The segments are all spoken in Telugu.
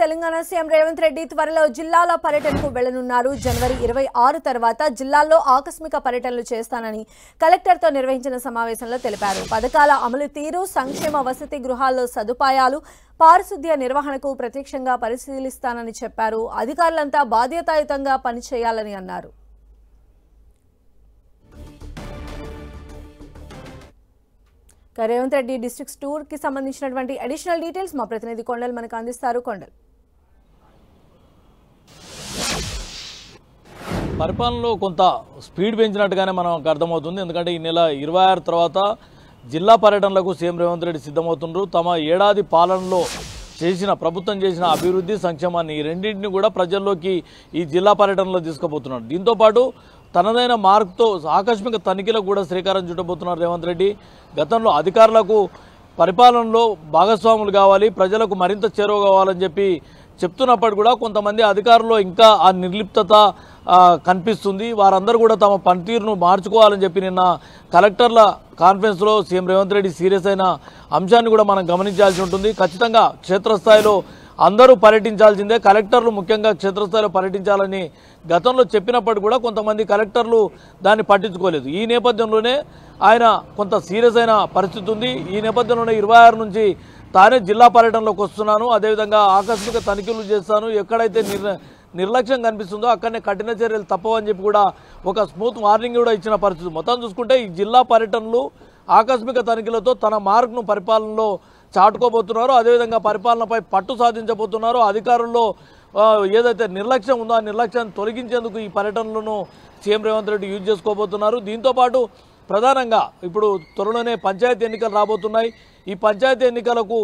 తెలంగాణ సీఎం రేవంత్ రెడ్డి త్వరలో జిల్లాల పర్యటనకు వెళ్లనున్నారు. జనవరి 26 తర్వాత జిల్లాల్లో ఆకస్మిక పర్యటనలు చేస్తానని కలెక్టర్తో నిర్వహించిన సమావేశంలో తెలిపారు. పథకాల అమలు తీరు, సంక్షేమ వసతి గృహాల్లో సదుపాయాలు, పారిశుద్ధ్య నిర్వహణకు ప్రత్యక్షంగా పరిశీలిస్తానని చెప్పారు. అధికారులంతా బాధ్యతాయుతంగా పనిచేయాలని అన్నారు. రేవంత్ రెడ్డి డిస్ట్రిక్ట్ టూర్ కి సంబంధించినటువంటి అడిషనల్ డీటెయిల్స్ మా ప్రతినిధి కొండల్ మనకు అందిస్తారు. కొండల్, పరిపాలనలో కొంత స్పీడ్ పెంచినట్టుగానే మనకు అర్థమవుతుంది. ఎందుకంటే ఈ నెల 26 తర్వాత జిల్లా పర్యటనలకు సీఎం రేవంత్ రెడ్డి సిద్ధమవుతున్నారు. తమ ఏడాది పాలనలో ప్రభుత్వం చేసిన అభివృద్ధి, సంక్షేమాన్ని ఈ రెండింటిని కూడా ప్రజల్లోకి ఈ జిల్లా పర్యటనలో తీసుకుపోతున్నారు. దీంతోపాటు తనదైన మార్కుతో ఆకస్మిక తనిఖీలకు కూడా శ్రీకారం చుట్టబోతున్నారు రేవంత్ రెడ్డి. గతంలో అధికారులకు పరిపాలనలో భాగస్వాములు కావాలి, ప్రజలకు మరింత చేరువ కావాలని చెప్పి చెప్తున్నప్పటికీ కూడా కొంతమంది అధికారుల్లో ఇంకా ఆ నిర్లిప్తత కనిపిస్తుంది. వారందరూ కూడా తమ పనితీరును మార్చుకోవాలని చెప్పి నిన్న కలెక్టర్ల కాన్ఫరెన్స్లో సీఎం రేవంత్ రెడ్డి సీరియస్ అయిన అంశాన్ని కూడా మనం గమనించాల్సి ఉంటుంది. ఖచ్చితంగా క్షేత్రస్థాయిలో అందరూ పర్యటించాల్సిందే, కలెక్టర్లు ముఖ్యంగా క్షేత్రస్థాయిలో పర్యటించాలని గతంలో చెప్పినప్పటికీ కూడా కొంతమంది కలెక్టర్లు దాన్ని పట్టించుకోలేదు. ఈ నేపథ్యంలోనే ఆయన కొంత సీరియస్ అయిన పరిస్థితి ఉంది. ఈ నేపథ్యంలోనే 26 నుంచి తానే జిల్లా పర్యటనలోకి వస్తున్నాను, అదేవిధంగా ఆకస్మిక తనిఖీలు చేస్తాను, ఎక్కడైతే నిర్లక్ష్యం కనిపిస్తుందో అక్కడనే కఠిన చర్యలు తప్పవని చెప్పి కూడా ఒక స్మూత్ వార్నింగ్ కూడా ఇచ్చిన పరిస్థితి. మొత్తం చూసుకుంటే ఈ జిల్లా పర్యటనలు ఆకస్మిక తనిఖీలతో తన మార్కును పరిపాలనలో చాటుకోబోతున్నారు. అదేవిధంగా పరిపాలనపై పట్టు సాధించబోతున్నారు. అధికారుల్లో ఏదైతే నిర్లక్ష్యం ఉందో ఆ నిర్లక్ష్యాన్ని తొలగించేందుకు ఈ పర్యటనలను సీఎం రేవంత్ రెడ్డి యూజ్ చేసుకోబోతున్నారు. దీంతోపాటు ప్రధానంగా ఇప్పుడు త్వరలోనే పంచాయతీ ఎన్నికలు రాబోతున్నాయి. ఈ పంచాయతీ ఎన్నికలకు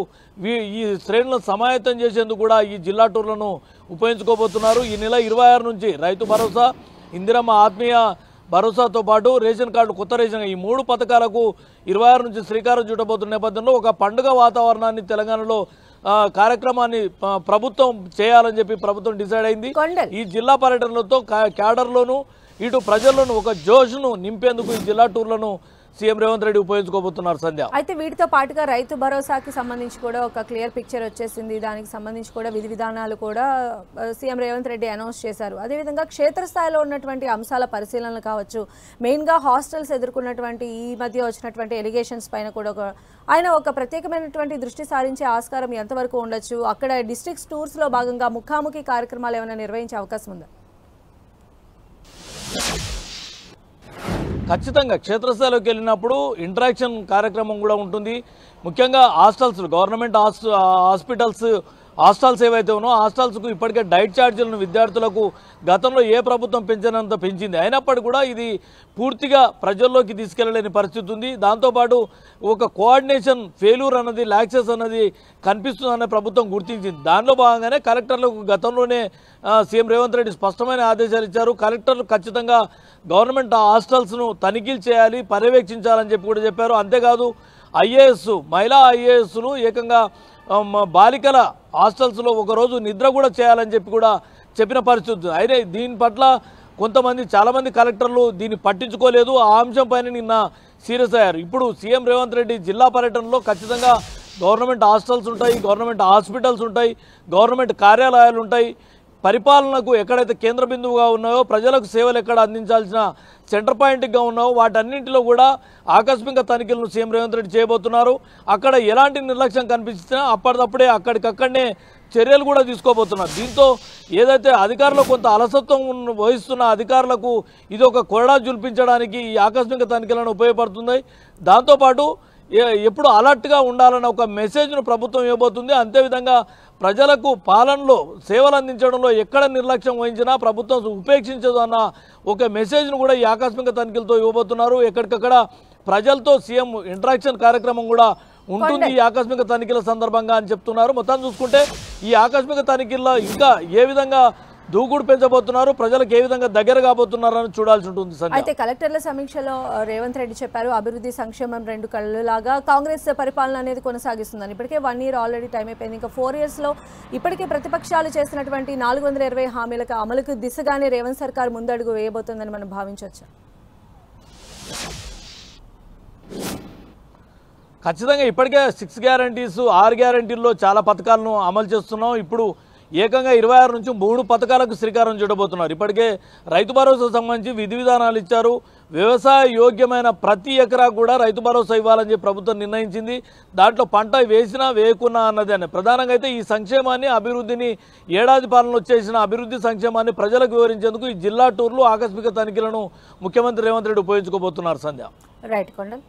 ఈ శ్రేణులను సమాయత్తం చేసేందుకు కూడా ఈ జిల్లా టూర్లను ఉపయోగించుకోబోతున్నారు. ఈ నెల 26 నుంచి రైతు భరోసా, ఇందిరమ్మ ఆత్మీయ భరోసాతో పాటు రేషన్ కార్డు, కొత్త రేషన్, ఈ 3 పథకాలకు 26 నుంచి శ్రీకారం చుట్టబోతున్న నేపథ్యంలో ఒక పండుగ వాతావరణాన్ని తెలంగాణలో కార్యక్రమాన్ని ప్రభుత్వం చేయాలని చెప్పి ప్రభుత్వం డిసైడ్ అయింది. ఈ జిల్లా పర్యటనలతో క్యాడర్లోను ఇటు ప్రజల్లోనూ ఒక జోష్ను నింపేందుకు ఈ జిల్లా టూర్లను సీఎం రేవంత్ రెడ్డి ఉపయోగించుకోబోతున్నారు. సంధ్య, అయితే వీటితో పాటుగా రైతు భరోసాకి సంబంధించి కూడా ఒక క్లియర్ పిక్చర్ వచ్చేసింది. దానికి సంబంధించి కూడా విధి విధానాలు కూడా సీఎం రేవంత్ రెడ్డి అనౌన్స్ చేశారు. అదేవిధంగా క్షేత్రస్థాయిలో ఉన్నటువంటి అంశాల పరిశీలనలు కావచ్చు, మెయిన్గా హాస్టల్స్ ఎదుర్కొన్నటువంటి ఈ మధ్య వచ్చినటువంటి ఎలిగేషన్స్ పైన కూడా ఆయన ఒక ప్రత్యేకమైనటువంటి దృష్టి సారించే ఆస్కారం ఎంతవరకు ఉండొచ్చు? అక్కడ డిస్ట్రిక్ట్ టూర్స్లో భాగంగా ముఖాముఖి కార్యక్రమాలు ఏమైనా నిర్వహించే అవకాశం ఉందా? ఖచ్చితంగా క్షేత్రస్థాయిలోకి వెళ్ళినప్పుడు ఇంటరాక్షన్ కార్యక్రమం కూడా ఉంటుంది. ముఖ్యంగా హాస్టల్స్, గవర్నమెంట్ హాస్టల్స్ ఏవైతే ఉన్నాయో హాస్టల్స్కు ఇప్పటికే డైట్ ఛార్జీలను విద్యార్థులకు గతంలో ఏ ప్రభుత్వం పెంచినంత పెంచింది. అయినప్పటికీ కూడా ఇది పూర్తిగా ప్రజల్లోకి తీసుకెళ్లలేని పరిస్థితి ఉంది. దాంతోపాటు ఒక కోఆర్డినేషన్ ఫెయిల్యూర్ అన్నది, లాక్సెస్ అన్నది కనిపిస్తుందనే ప్రభుత్వం గుర్తించింది. దానిలో భాగంగానే కలెక్టర్లకు గతంలోనే సీఎం రేవంత్ రెడ్డి స్పష్టమైన ఆదేశాలు ఇచ్చారు. కలెక్టర్లు ఖచ్చితంగా గవర్నమెంట్ హాస్టల్స్ను తనిఖీలు చేయాలి, పర్యవేక్షించాలని చెప్పి కూడా చెప్పారు. అంతేకాదు మహిళా ఐఏఎస్లు ఏకంగా బాలికల హాస్టల్స్లో ఒకరోజు నిద్ర కూడా చేయాలని చెప్పి కూడా చెప్పిన పరిస్థితి. అయితే దీని పట్ల చాలామంది కలెక్టర్లు దీన్ని పట్టించుకోలేదు. ఆ అంశం పైన నిన్న సీరియస్ అయ్యారు. ఇప్పుడు సీఎం రేవంత్ రెడ్డి జిల్లా పర్యటనలో ఖచ్చితంగా గవర్నమెంట్ హాస్టల్స్ ఉంటాయి, గవర్నమెంట్ హాస్పిటల్స్ ఉంటాయి, గవర్నమెంట్ కార్యాలయాలు ఉంటాయి. పరిపాలనకు ఎక్కడైతే కేంద్ర బిందువుగా ఉన్నాయో, ప్రజలకు సేవలు ఎక్కడ అందించాల్సిన సెంటర్ పాయింట్గా ఉన్నాయో వాటన్నింటిలో కూడా ఆకస్మిక తనిఖీలను సీఎం రేవంత్ రెడ్డి చేయబోతున్నారు. అక్కడ ఎలాంటి నిర్లక్ష్యం కనిపించినా అప్పటికప్పుడే అక్కడికక్కడనే చర్యలు కూడా తీసుకోబోతున్నారు. దీంతో ఏదైతే అధికారులు కొంత అలసత్వం వహిస్తున్న అధికారులకు ఇది ఒక కొరడా జుల్పించడానికి ఈ ఆకస్మిక తనిఖీలను ఉపయోగపడుతుంది. దాంతోపాటు ఎప్పుడు అలర్ట్గా ఉండాలన్న ఒక మెసేజ్ను ప్రభుత్వం ఇవ్వబోతుంది. అంతేవిధంగా ప్రజలకు పాలనలో సేవలు అందించడంలో ఎక్కడ నిర్లక్ష్యం వహించినా ప్రభుత్వం ఉపేక్షించదు అన్న ఒక మెసేజ్ను కూడా ఈ ఆకస్మిక తనిఖీలతో ఇవ్వబోతున్నారు. ఎక్కడికక్కడ ప్రజలతో సీఎం ఇంటరాక్షన్ కార్యక్రమం కూడా ఉంటుంది ఈ ఆకస్మిక తనిఖీల సందర్భంగా అని చెప్తున్నారు. మొత్తం చూసుకుంటే ఈ ఆకస్మిక తనిఖీల్లో ఇంకా ఏ విధంగా దూకుడు పెంచబోతున్నారు, ప్రజలకు ఏ విధంగా దగ్గర కాబోతున్నారని చూడాల్సి ఉంటుంది. అయితే కలెక్టర్ల సమీక్షలో రేవంత్ రెడ్డి చెప్పారు, అభివృద్ధి సంక్షేమం 2 కళ్ళలాగా కాంగ్రెస్ పరిపాలన అనేది కొనసాగిస్తుందని. ఇప్పటికే 1 year ఆల్రెడీ టైం అయిపోయింది. ఇంకా 4 yearsలో ఇప్పటికే ప్రతిపక్షాలు చేసినటువంటి 420 హామీలకు అమలుకు దిశగానే రేవంత్ సర్కార్ ముందడుగు వేయబోతుందని మనం భావించవచ్చు. ఖచ్చితంగా ఇప్పటికే 6 గ్యారంటీస్ 6 గ్యారంటీల్లో చాలా పథకాలను అమలు చేస్తున్నాం. ఇప్పుడు ఏకంగా 26 నుంచి 3 పథకాలకు శ్రీకారం చుట్టబోతున్నారు. ఇప్పటికే రైతు భరోసా సంబంధించి విధి విధానాలు ఇచ్చారు. వ్యవసాయ యోగ్యమైన ప్రతి ఎకరా కూడా రైతు భరోసా ఇవ్వాలని చెప్పి ప్రభుత్వం నిర్ణయించింది. దాంట్లో పంట వేసినా వేయకున్నా అన్నది అని ప్రధానంగా అయితే ఈ సంక్షేమాన్ని అభివృద్ధిని ఏడాది పాలనలో చేసిన అభివృద్ధి సంక్షేమాన్ని ప్రజలకు వివరించేందుకు ఈ జిల్లా టూర్లు ఆకస్మిక తనిఖీలను ముఖ్యమంత్రి రేవంత్ రెడ్డి ఉపయోగించుకోబోతున్నారు. సంధ్య రైట్ కొండల్.